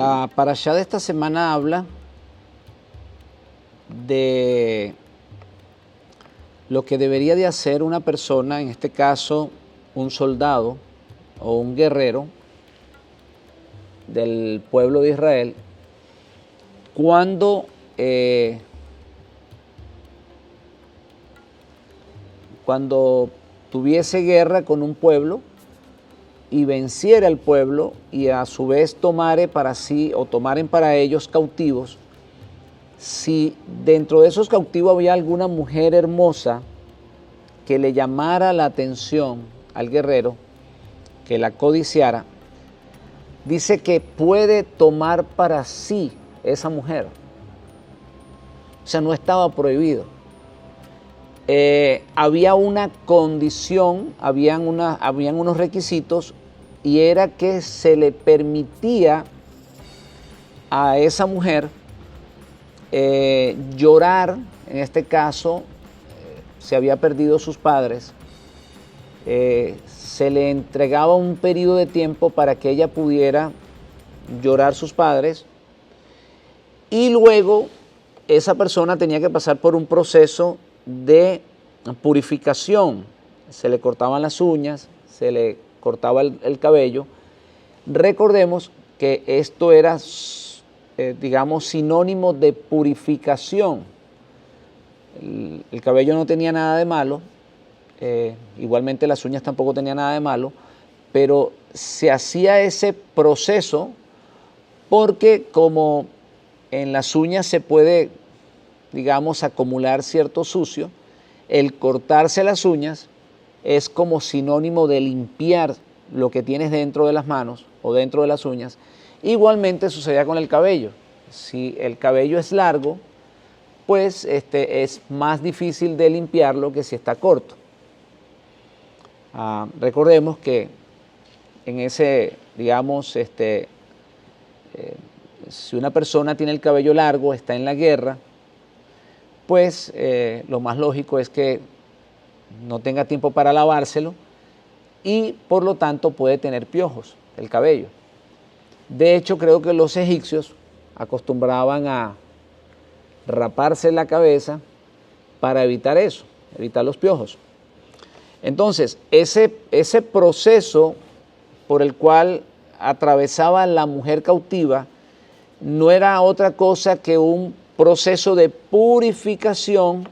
La parashá de esta semana habla de lo que debería de hacer una persona, en este caso un soldado o un guerrero del pueblo de Israel, cuando, cuando tuviese guerra con un pueblo y venciera al pueblo y a su vez tomare para sí o tomaren para ellos cautivos. Si dentro de esos cautivos había alguna mujer hermosa que le llamara la atención al guerrero, que la codiciara, dice que puede tomar para sí esa mujer. O sea, no estaba prohibido. Había una condición, habían unos requisitos, y era que se le permitía a esa mujer llorar. En este caso, se había perdido sus padres, se le entregaba un periodo de tiempo para que ella pudiera llorar sus padres, y luego esa persona tenía que pasar por un proceso de purificación. Se le cortaban las uñas, se le cortaba el cabello. Recordemos que esto era, digamos, sinónimo de purificación. El cabello no tenía nada de malo, igualmente las uñas tampoco tenían nada de malo, pero se hacía ese proceso porque como en las uñas se puede, digamos, acumular cierto sucio, el cortarse las uñas es como sinónimo de limpiar lo que tienes dentro de las manos o dentro de las uñas. Igualmente sucedía con el cabello. Si el cabello es largo, pues es más difícil de limpiarlo que si está corto. Recordemos que en ese, digamos, si una persona tiene el cabello largo, está en la guerra, pues lo más lógico es que no tenga tiempo para lavárselo y por lo tanto puede tener piojos el cabello. De hecho, creo que los egipcios acostumbraban a raparse la cabeza para evitar eso, evitar los piojos. Entonces, ese proceso por el cual atravesaba la mujer cautiva no era otra cosa que un proceso de purificación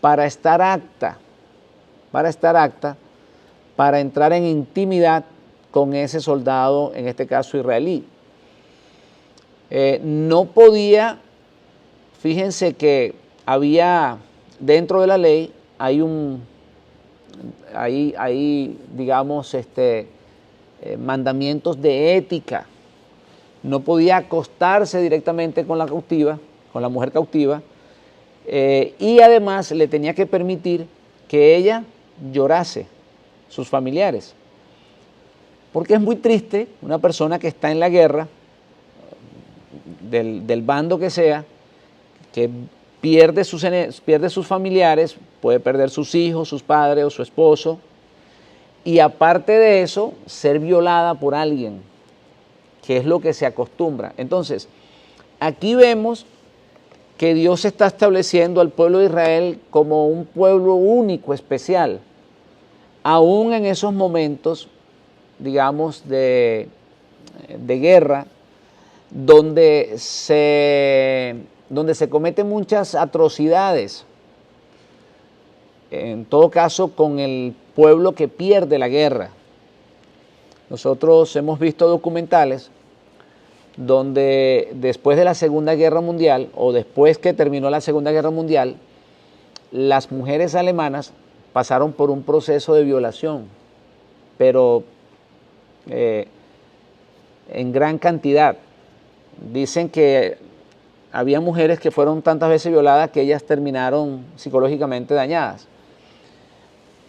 para estar apta, para entrar en intimidad con ese soldado, en este caso israelí. No podía, fíjense que había dentro de la ley, hay digamos, mandamientos de ética. No podía acostarse directamente con la cautiva, con la mujer cautiva, y además le tenía que permitir que ella llorase, sus familiares. Porque es muy triste una persona que está en la guerra, del bando que sea, que pierde sus familiares, puede perder sus hijos, sus padres o su esposo, y aparte de eso, ser violada por alguien, que es lo que se acostumbra. Entonces, aquí vemos que Dios está estableciendo al pueblo de Israel como un pueblo único, especial, aún en esos momentos, digamos, de guerra, donde se cometen muchas atrocidades, en todo caso con el pueblo que pierde la guerra. Nosotros hemos visto documentales donde después de la Segunda Guerra Mundial, o después que terminó la Segunda Guerra Mundial, las mujeres alemanas pasaron por un proceso de violación, pero en gran cantidad. Dicen que había mujeres que fueron tantas veces violadas que ellas terminaron psicológicamente dañadas.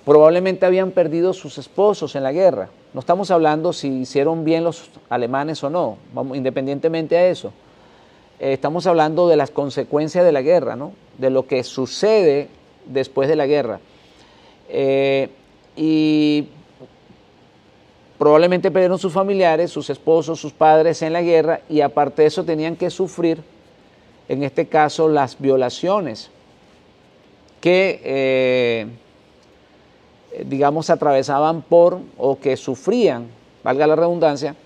Probablemente habían perdido sus esposos en la guerra. No estamos hablando si hicieron bien los alemanes o no, independientemente a eso. Estamos hablando de las consecuencias de la guerra, ¿no? De lo que sucede después de la guerra. Y probablemente perdieron sus familiares, sus esposos, sus padres en la guerra, y aparte de eso tenían que sufrir, en este caso, las violaciones que, digamos, atravesaban por, o que sufrían, valga la redundancia,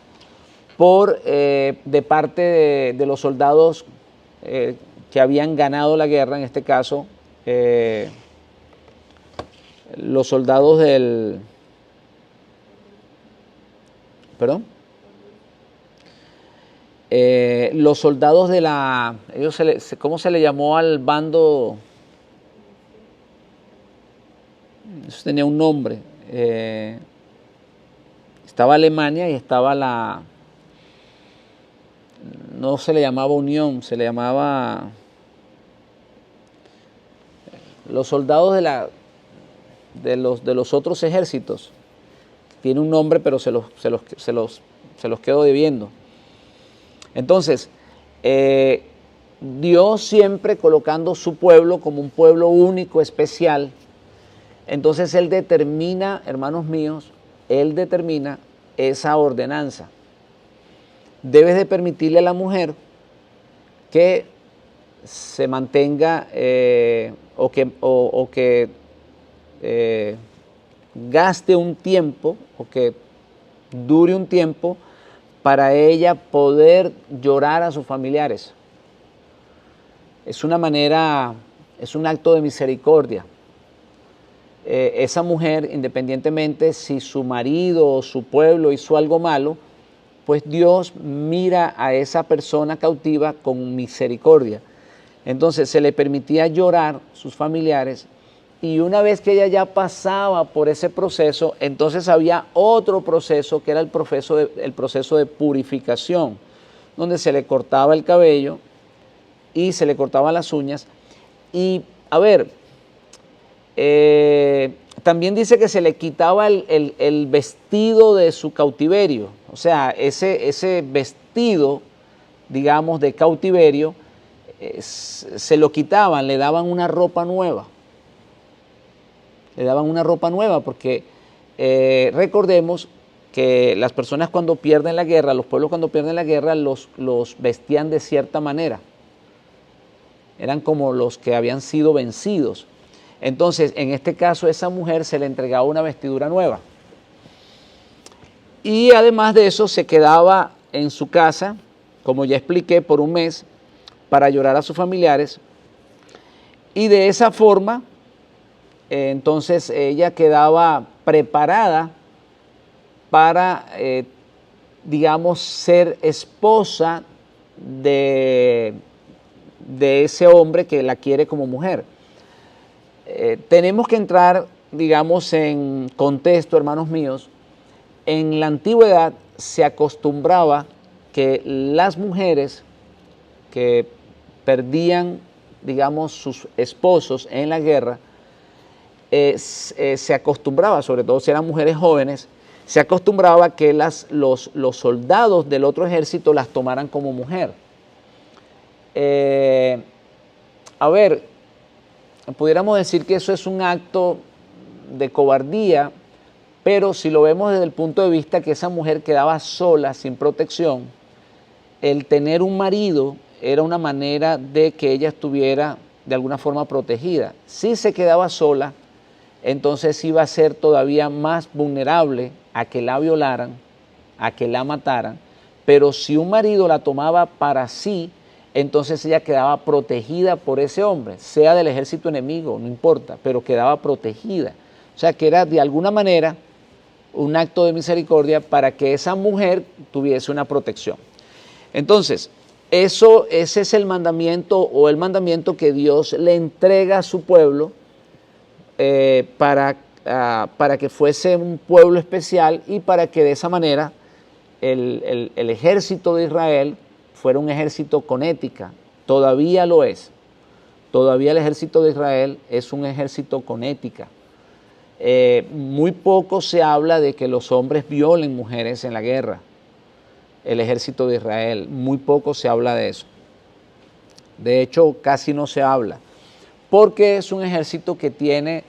de parte de los soldados que habían ganado la guerra, en este caso, los soldados del... ¿Perdón? Los soldados de la... ¿Cómo se le llamó al bando? Eso tenía un nombre. Estaba Alemania y estaba la... No se le llamaba Unión, se le llamaba... Los soldados de los otros ejércitos. Tiene un nombre, pero se los quedo debiendo. Entonces, Dios siempre colocando su pueblo como un pueblo único, especial. Entonces Él determina, hermanos míos, Él determina esa ordenanza. Debes de permitirle a la mujer que se mantenga o que gaste un tiempo o que dure un tiempo para ella poder llorar a sus familiares. Es una manera, es un acto de misericordia. Esa mujer, independientemente si su marido o su pueblo hizo algo malo, pues Dios mira a esa persona cautiva con misericordia. Entonces se le permitía llorar sus familiares, y una vez que ella ya pasaba por ese proceso, entonces había otro proceso que era el proceso de purificación, donde se le cortaba el cabello y se le cortaban las uñas. Y a ver, también dice que se le quitaba el vestido de su cautiverio, o sea, ese vestido, digamos, de cautiverio, se lo quitaban, le daban una ropa nueva. Le daban una ropa nueva porque recordemos que las personas cuando pierden la guerra, los pueblos cuando pierden la guerra, los vestían de cierta manera. Eran como los que habían sido vencidos. Entonces, en este caso, a esa mujer se le entregaba una vestidura nueva. Y además de eso, se quedaba en su casa, como ya expliqué, por un mes, para llorar a sus familiares. Y de esa forma, entonces ella quedaba preparada para, digamos, ser esposa de ese hombre que la quiere como mujer. Tenemos que entrar, digamos, en contexto, hermanos míos. En la antigüedad se acostumbraba que las mujeres que perdían, digamos, sus esposos en la guerra, se acostumbraba, sobre todo si eran mujeres jóvenes, se acostumbraba que los soldados del otro ejército las tomaran como mujer. A ver, pudiéramos decir que eso es un acto de cobardía, pero si lo vemos desde el punto de vista que esa mujer quedaba sola, sin protección, el tener un marido era una manera de que ella estuviera de alguna forma protegida. Si se quedaba sola, entonces iba a ser todavía más vulnerable a que la violaran, a que la mataran, pero si un marido la tomaba para sí, entonces ella quedaba protegida por ese hombre, sea del ejército enemigo, no importa, pero quedaba protegida. O sea que era de alguna manera un acto de misericordia para que esa mujer tuviese una protección. Entonces, ese es el mandamiento o el mandamiento que Dios le entrega a su pueblo para que fuese un pueblo especial y para que de esa manera el ejército de Israel fuera un ejército con ética. Todavía lo es. Todavía el ejército de Israel es un ejército con ética. Muy poco se habla de que los hombres violen mujeres en la guerra. El ejército de Israel, muy poco se habla de eso. De hecho, casi no se habla. Porque es un ejército que tiene,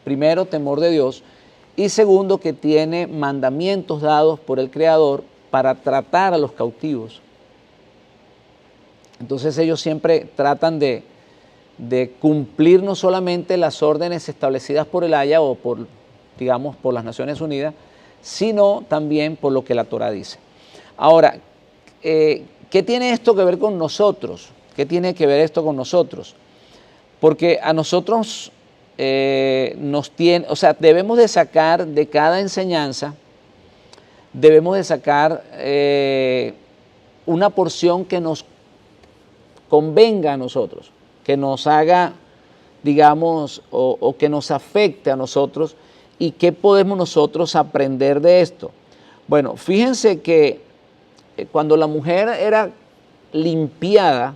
primero, temor de Dios y segundo, que tiene mandamientos dados por el Creador para tratar a los cautivos. Entonces ellos siempre tratan de cumplir no solamente las órdenes establecidas por el Haya o por, digamos, por las Naciones Unidas, sino también por lo que la Torá dice. Ahora, ¿qué tiene esto que ver con nosotros? ¿Qué tiene que ver esto con nosotros? Porque a nosotros debemos de sacar de cada enseñanza, debemos de sacar una porción que nos convenga a nosotros, que nos haga, digamos, o que nos afecte a nosotros, y qué podemos nosotros aprender de esto. Bueno, fíjense que cuando la mujer era limpiada,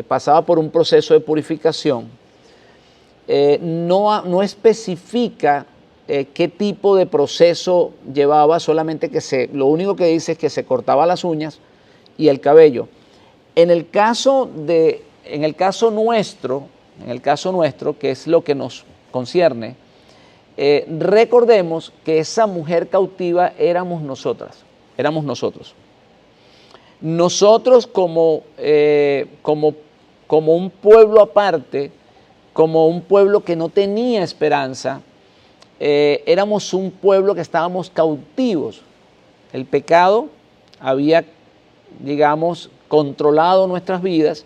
pasaba por un proceso de purificación, no especifica qué tipo de proceso llevaba, solamente que lo único que dice es que se cortaba las uñas y el cabello. En el caso nuestro, que es lo que nos concierne, recordemos que esa mujer cautiva éramos nosotros. Nosotros como un pueblo aparte, como un pueblo que no tenía esperanza, éramos un pueblo que estábamos cautivos. El pecado había, digamos, controlado nuestras vidas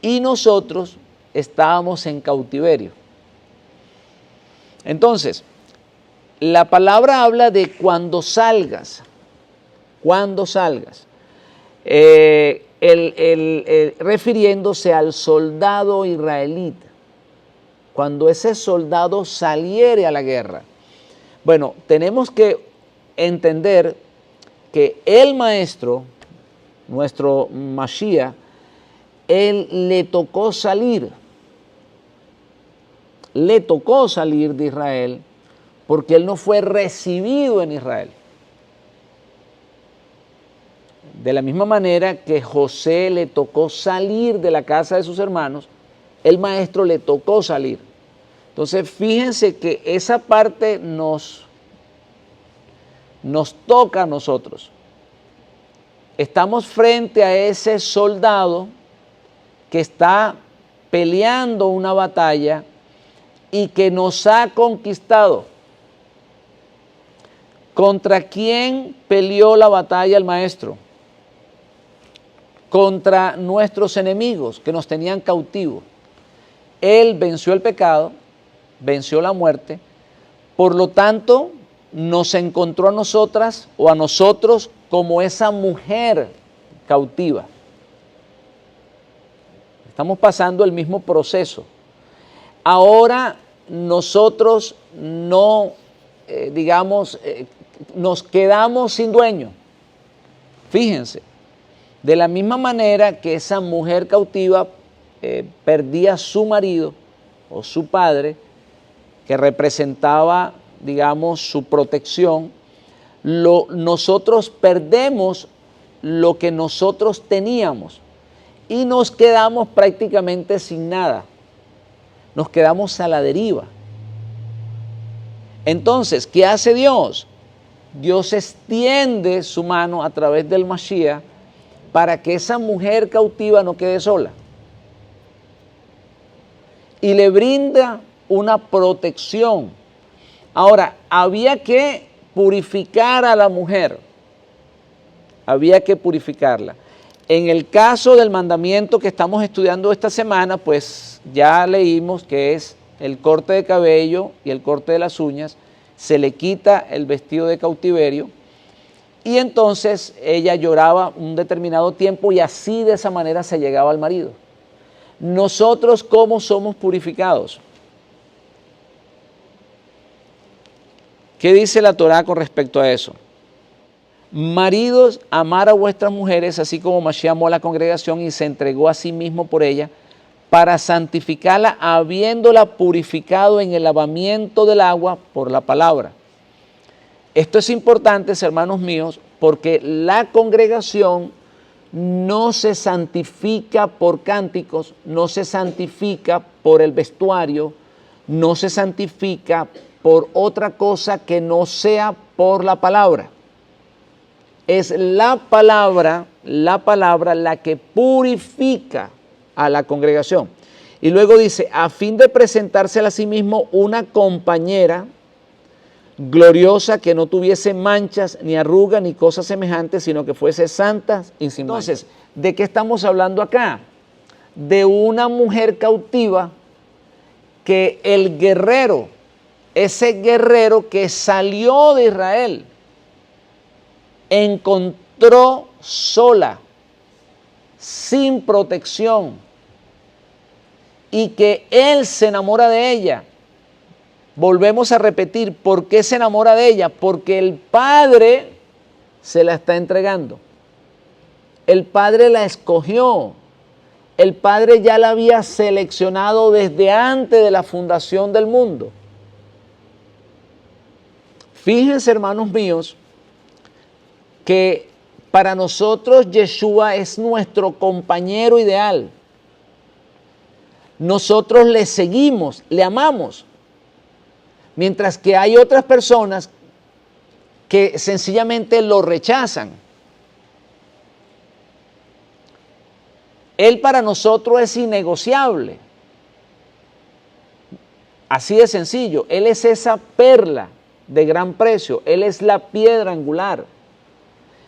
y nosotros estábamos en cautiverio. Entonces, la palabra habla de cuando salgas, refiriéndose al soldado israelita, cuando ese soldado saliere a la guerra. Bueno, tenemos que entender que el Maestro, nuestro Mashiach, él le tocó salir de Israel, porque él no fue recibido en Israel. De la misma manera que José le tocó salir de la casa de sus hermanos, el Maestro le tocó salir. Entonces, fíjense que esa parte nos toca a nosotros. Estamos frente a ese soldado que está peleando una batalla y que nos ha conquistado. ¿Contra quién peleó la batalla el Maestro? Contra nuestros enemigos que nos tenían cautivos. Él venció el pecado, venció la muerte, por lo tanto nos encontró a nosotras o a nosotros como esa mujer cautiva. Estamos pasando el mismo proceso. Ahora nosotros nos quedamos sin dueño. Fíjense, de la misma manera que esa mujer cautiva perdía su marido o su padre, que representaba, digamos, su protección, nosotros perdemos lo que nosotros teníamos y nos quedamos prácticamente sin nada. Nos quedamos a la deriva. Entonces, ¿qué hace Dios? Dios extiende su mano a través del Mashiach para que esa mujer cautiva no quede sola. Y le brinda una protección. Ahora, había que purificar a la mujer. Había que purificarla. En el caso del mandamiento que estamos estudiando esta semana, pues ya leímos que es el corte de cabello y el corte de las uñas, se le quita el vestido de cautiverio y entonces ella lloraba un determinado tiempo y así de esa manera se llegaba al marido. Nosotros, ¿cómo somos purificados? ¿Qué dice la Torá con respecto a eso? Maridos, amar a vuestras mujeres, así como Mashiach amó a la congregación y se entregó a sí mismo por ella, para santificarla, habiéndola purificado en el lavamiento del agua por la palabra. Esto es importante, hermanos míos, porque la congregación no se santifica por cánticos, no se santifica por el vestuario, no se santifica por otra cosa que no sea por la palabra. Es la palabra la que purifica a la congregación. Y luego dice, a fin de presentársela a sí mismo una compañera gloriosa que no tuviese manchas, ni arrugas, ni cosas semejantes, sino que fuese santa y sin mancha. Entonces, ¿de qué estamos hablando acá? De una mujer cautiva que el guerrero, ese guerrero que salió de Israel, encontró sola, sin protección, y que él se enamora de ella. Volvemos a repetir, ¿por qué se enamora de ella? Porque el Padre se la está entregando. El Padre la escogió. El Padre ya la había seleccionado desde antes de la fundación del mundo. Fíjense, hermanos míos, que para nosotros Yeshua es nuestro compañero ideal. Nosotros le seguimos, le amamos. Mientras que hay otras personas que sencillamente lo rechazan. Él para nosotros es innegociable. Así de sencillo. Él es esa perla de gran precio. Él es la piedra angular.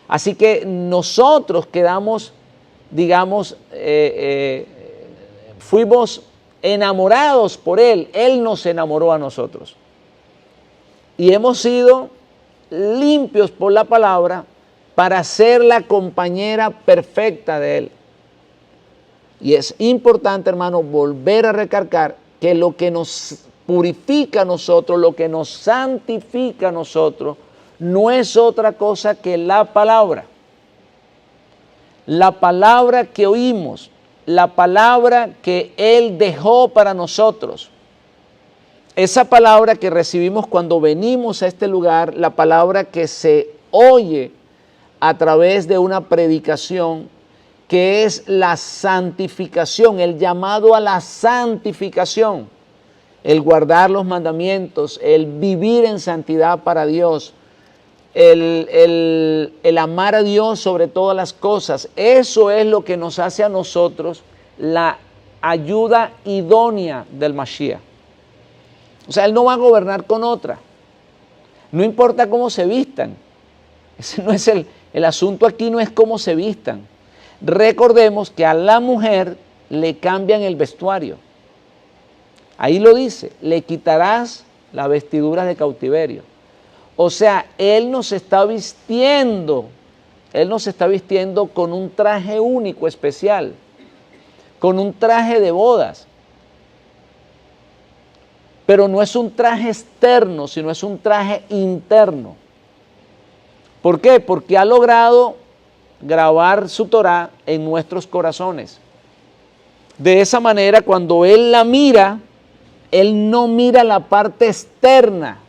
Así que nosotros quedamos, digamos, fuimos enamorados por Él. Él nos enamoró a nosotros. Y hemos sido limpios por la palabra para ser la compañera perfecta de Él. Y es importante, hermano, volver a recalcar que lo que nos purifica a nosotros, lo que nos santifica a nosotros, no es otra cosa que la palabra. La palabra que oímos, la palabra que Él dejó para nosotros. Esa palabra que recibimos cuando venimos a este lugar, la palabra que se oye a través de una predicación, que es la santificación, el llamado a la santificación, el guardar los mandamientos, el vivir en santidad para Dios, el amar a Dios sobre todas las cosas. Eso es lo que nos hace a nosotros la ayuda idónea del Mashiach. O sea, Él no va a gobernar con otra. No importa cómo se vistan. Ese no es el asunto aquí, no es cómo se vistan. Recordemos que a la mujer le cambian el vestuario. Ahí lo dice, le quitarás las vestiduras de cautiverio. O sea, Él nos está vistiendo con un traje único, especial, con un traje de bodas. Pero no es un traje externo, sino es un traje interno. ¿Por qué? Porque ha logrado grabar su Torah en nuestros corazones. De esa manera, cuando Él la mira, Él no mira la parte externa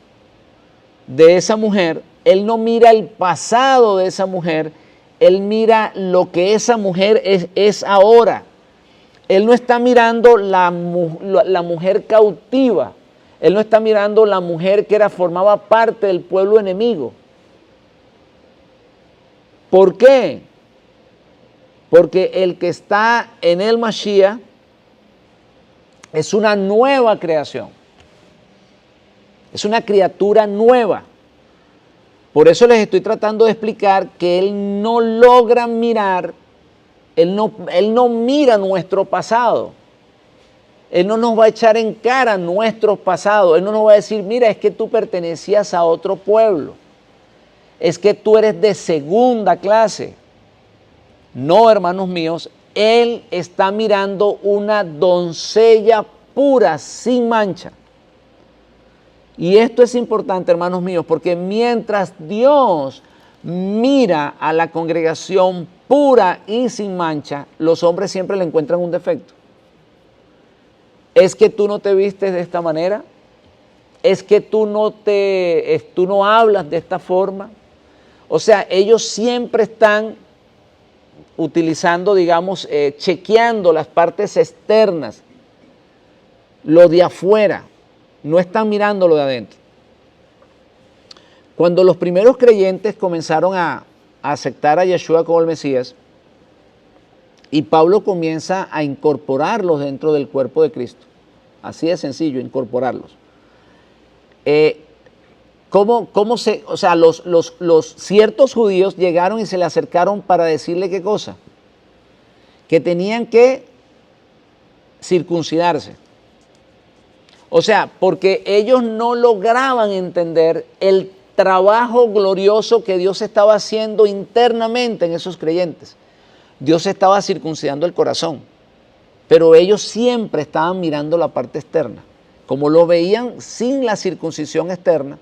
de esa mujer, Él no mira el pasado de esa mujer, Él mira lo que esa mujer es ahora. Él no está mirando la mujer cautiva. Él no está mirando la mujer que formaba parte del pueblo enemigo. ¿Por qué? Porque el que está en el Mashiach es una nueva creación. Es una criatura nueva. Por eso les estoy tratando de explicar que Él no logra mirar, Él no mira nuestro pasado. Él no nos va a echar en cara nuestros pasados. Él no nos va a decir, mira, es que tú pertenecías a otro pueblo. Es que tú eres de segunda clase. No, hermanos míos, Él está mirando una doncella pura, sin mancha. Y esto es importante, hermanos míos, porque mientras Dios mira a la congregación pura y sin mancha, los hombres siempre le encuentran un defecto. ¿Es que tú no te vistes de esta manera? ¿Es que tú no hablas de esta forma? O sea, ellos siempre están utilizando, digamos, chequeando las partes externas, lo de afuera, no están mirando lo de adentro. Cuando los primeros creyentes comenzaron a aceptar a Yeshua como el Mesías, y Pablo comienza a incorporarlos dentro del cuerpo de Cristo, así de sencillo, incorporarlos. Los ciertos judíos llegaron y se le acercaron para decirle qué cosa, que tenían que circuncidarse. O sea, porque ellos no lograban entender el trabajo glorioso que Dios estaba haciendo internamente en esos creyentes. Dios estaba circuncidando el corazón, pero ellos siempre estaban mirando la parte externa. Como lo veían sin la circuncisión externa,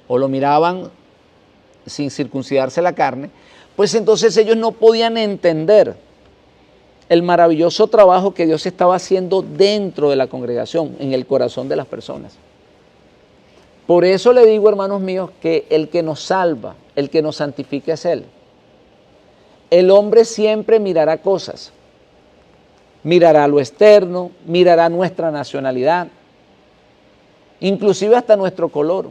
o lo miraban sin circuncidarse la carne, pues entonces ellos no podían entender el maravilloso trabajo que Dios estaba haciendo dentro de la congregación, en el corazón de las personas. Por eso le digo, hermanos míos, que el que nos salva, el que nos santifica es Él. El hombre siempre mirará cosas, mirará lo externo, mirará nuestra nacionalidad, inclusive hasta nuestro color.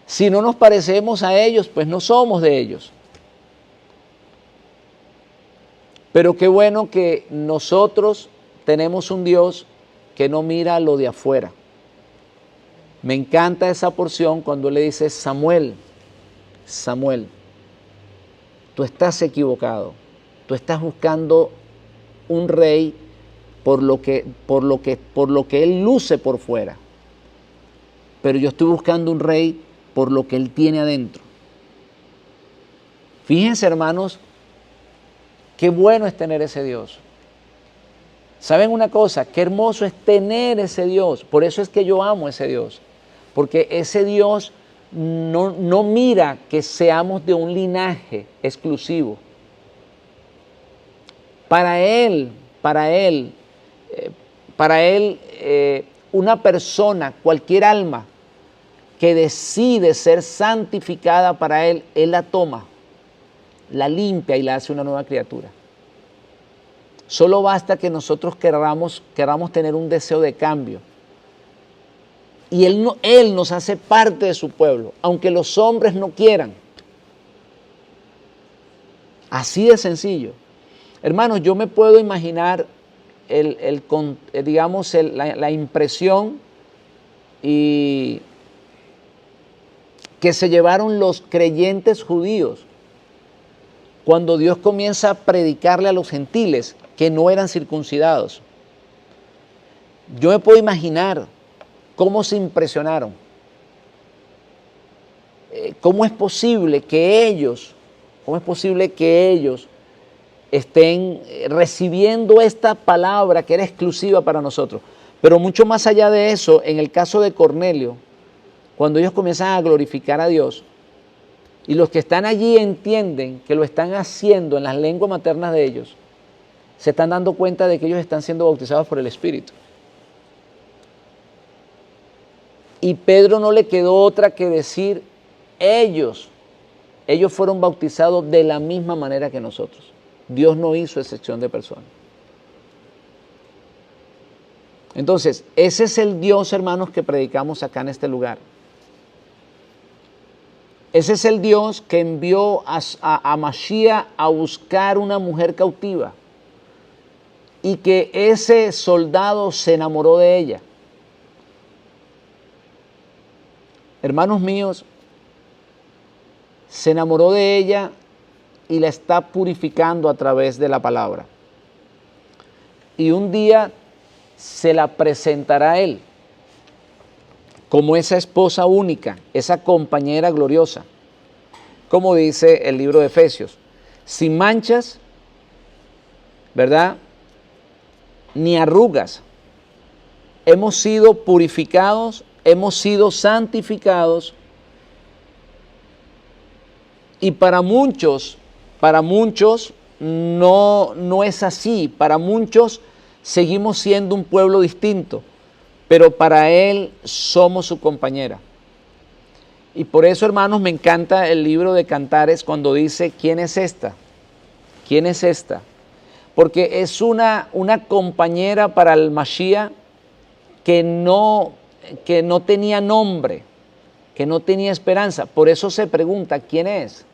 Si no nos parecemos a ellos, pues no somos de ellos. Pero qué bueno que nosotros tenemos un Dios que no mira lo de afuera. Me encanta esa porción cuando le dice: Samuel, Samuel, tú estás equivocado, tú estás buscando un rey por lo que él luce por fuera, pero yo estoy buscando un rey por lo que él tiene adentro. Fíjense, hermanos, qué bueno es tener ese Dios. ¿Saben una cosa? Qué hermoso es tener ese Dios. Por eso es que yo amo ese Dios. Porque ese Dios no mira que seamos de un linaje exclusivo. Para Él, una persona, cualquier alma que decide ser santificada para Él, Él la toma, la limpia y la hace una nueva criatura. Solo basta que nosotros queramos tener un deseo de cambio. Y Él nos hace parte de su pueblo, aunque los hombres no quieran. Así de sencillo. Hermanos, yo me puedo imaginar la impresión que se llevaron los creyentes judíos cuando Dios comienza a predicarle a los gentiles que no eran circuncidados. Yo me puedo imaginar cómo se impresionaron. ¿Cómo es posible que ellos estén recibiendo esta palabra que era exclusiva para nosotros? Pero mucho más allá de eso, en el caso de Cornelio, cuando ellos comienzan a glorificar a Dios, y los que están allí entienden que lo están haciendo en las lenguas maternas de ellos, se están dando cuenta de que ellos están siendo bautizados por el Espíritu. Y Pedro no le quedó otra que decir: ellos fueron bautizados de la misma manera que nosotros. Dios no hizo excepción de personas. Entonces, ese es el Dios, hermanos, que predicamos acá en este lugar. Ese es el Dios que envió a Mashiach a buscar una mujer cautiva, y que ese soldado se enamoró de ella. Hermanos míos, se enamoró de ella y la está purificando a través de la palabra. Y un día se la presentará a él como esa esposa única, esa compañera gloriosa, como dice el libro de Efesios, sin manchas, ¿verdad?, ni arrugas. Hemos sido purificados, hemos sido santificados, y para muchos no es así. Para muchos seguimos siendo un pueblo distinto, pero para Él somos su compañera. Y por eso, hermanos, me encanta el libro de Cantares cuando dice: ¿quién es esta? ¿Quién es esta? Porque es una compañera para el Mashiach que no tenía nombre, que no tenía esperanza. Por eso se pregunta, ¿quién es?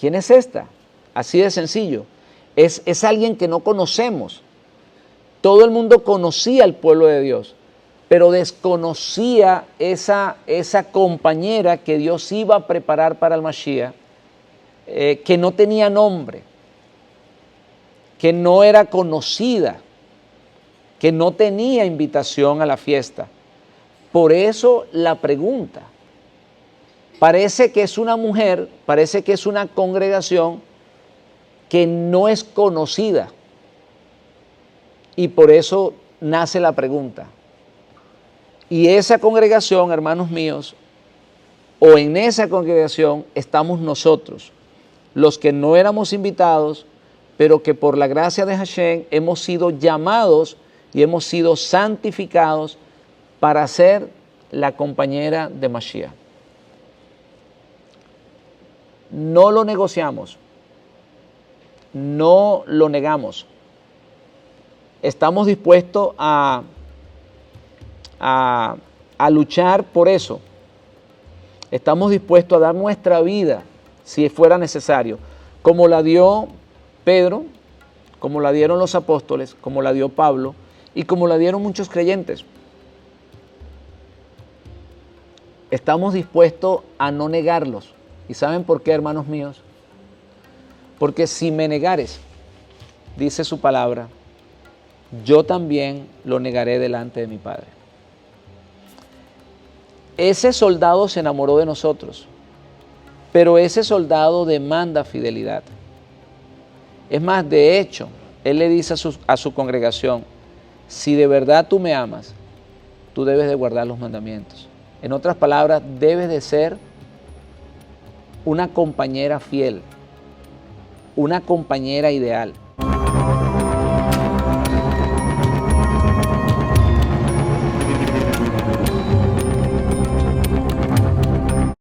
¿Quién es esta? Así de sencillo. Es alguien que no conocemos. Todo el mundo conocía al pueblo de Dios, pero desconocía esa compañera que Dios iba a preparar para el Mashiach, que no tenía nombre, que no era conocida, que no tenía invitación a la fiesta. Por eso la pregunta. Parece que es una mujer, parece que es una congregación que no es conocida. Y por eso nace la pregunta. Y esa congregación, hermanos míos, o en esa congregación estamos nosotros, los que no éramos invitados, pero que por la gracia de Hashem hemos sido llamados y hemos sido santificados para ser la compañera de Mashiach. No lo negociamos, no lo negamos. Estamos dispuestos a luchar por eso. Estamos dispuestos a dar nuestra vida si fuera necesario, como la dio Pedro, como la dieron los apóstoles, como la dio Pablo y como la dieron muchos creyentes. Estamos dispuestos a no negarlos. ¿Y saben por qué, hermanos míos? Porque si me negares, dice su palabra, yo también lo negaré delante de mi Padre. Ese soldado se enamoró de nosotros, pero ese soldado demanda fidelidad. Es más, de hecho, él le dice a su congregación, si de verdad tú me amas, tú debes de guardar los mandamientos. En otras palabras, debes de ser una compañera fiel, una compañera ideal.